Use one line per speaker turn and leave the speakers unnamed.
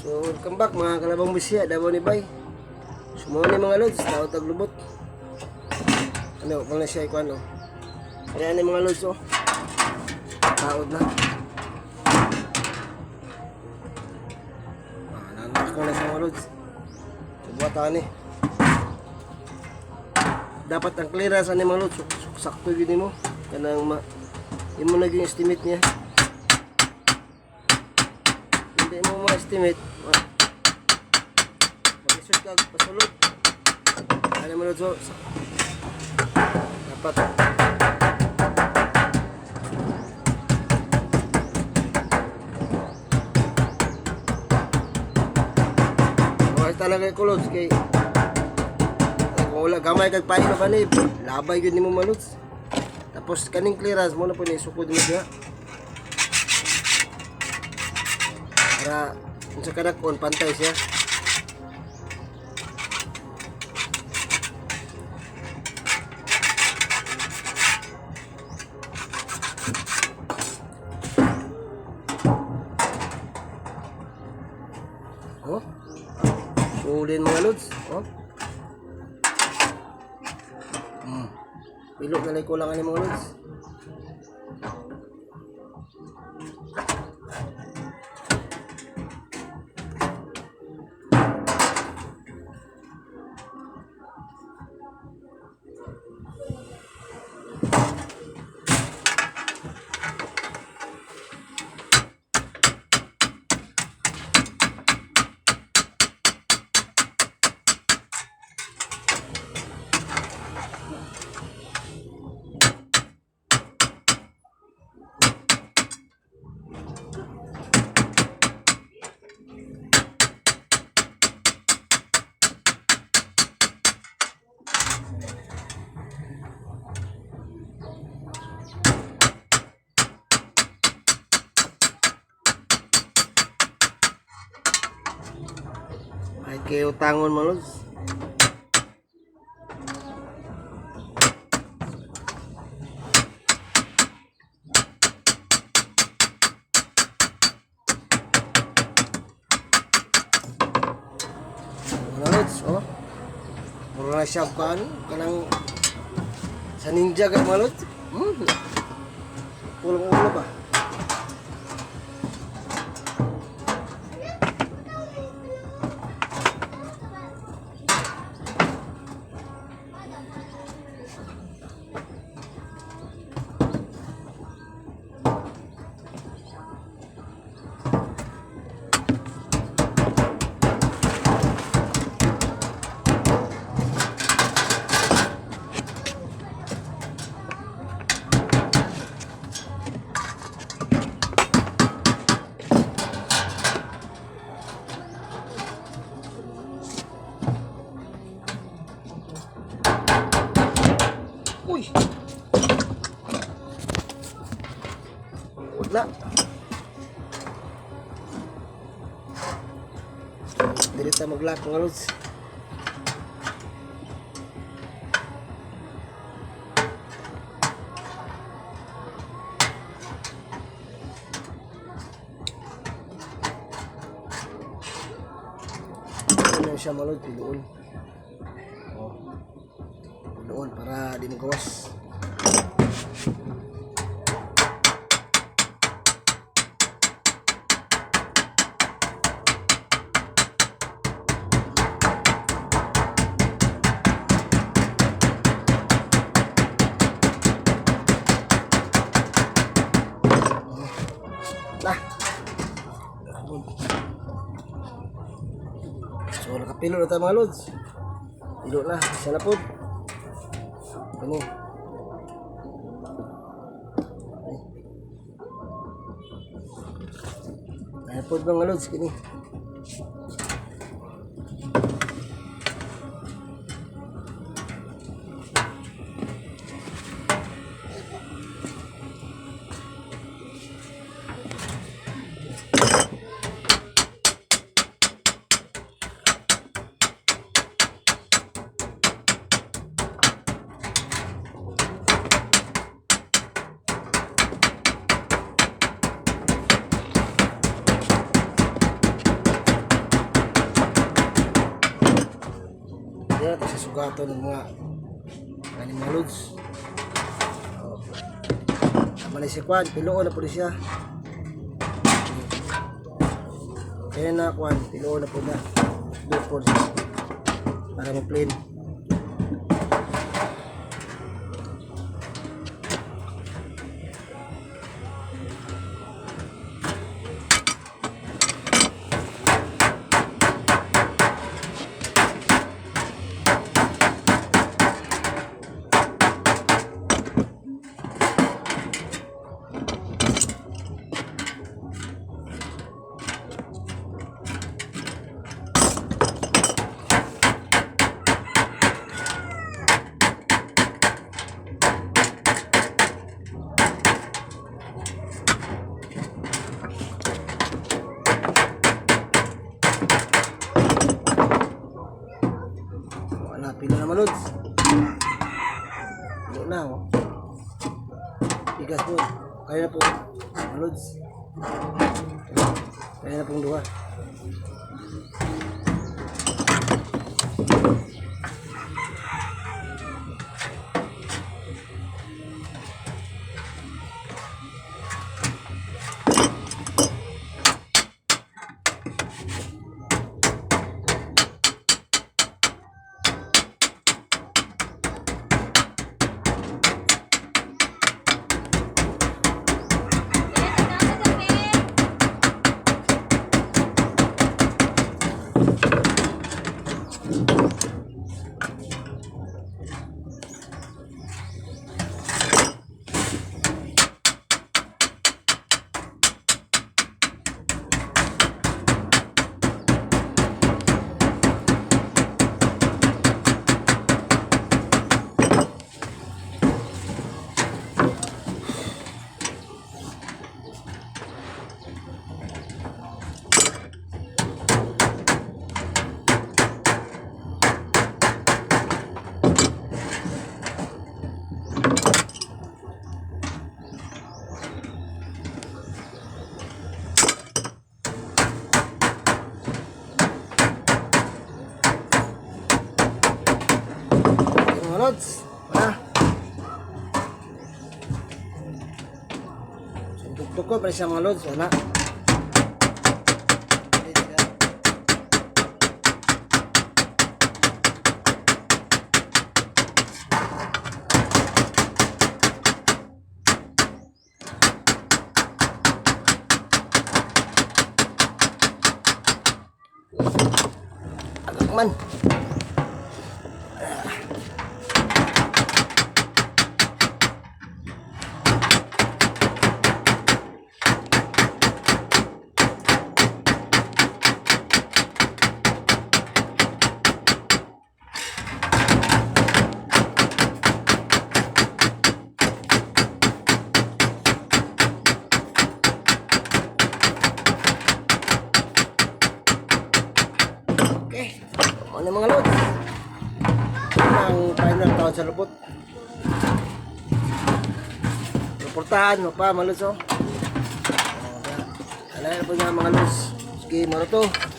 So welcome back mga kalabang bisya, Davao ni Bay. Sumuha ni mga lods, tawag taglubot. Ano, kung na siya ikuan o. Kaya ni mga lods o. Tawad na. Nanak ko na sa mga lods. Subuatan ni. Dapat ang clearance ni mga lods, sakto yun mo. Kanang yun mo naging estimate niya. Hindi mo ma-estimate. Mag-isot ka, pasulod. Ano mo lods o. Dapat. Okay talaga yung lods kay kung wala gamay kag paino ba ni labay yun ni mo malods. Tapos kaning clearance mo na po nisukod mo siya para kung sa kadakon pantay siya. Oh, sulin mga lods. Oh, pilok na lang kulang ni mga lods. Ay kayo tangon mo lods. Oh, mura na siya kanang sa ninja ka mga lods. Pulang ulo ba? Uy! Wala. Dili ta mag-lock mga lods. Ano siya mga lods, piluon. Oh. Doon para di magawas. Lah. So nakapilo na tayo mga lods. Pilo na, isa na po. Ini. Ay pod mga lods kini. na natin sa sugaton ng mga mga loads. Tama na si Kwan, piloon na po siya. Kaya na Kwan, piloon na po na. Doon po siya. Para ma-plain. Pila naman loads. Pilo na oh. Bigas po. Kaya na po mga loads. Kaya na pong duha. Loads, wala. Tuk-tuk ko pa siya mga loads, wala. Agak man. Ano mga loads? Ang final taon sa lubot. Reportahan mo pa mga loads oh. Alay na po nga mga loads. Sige, maroto.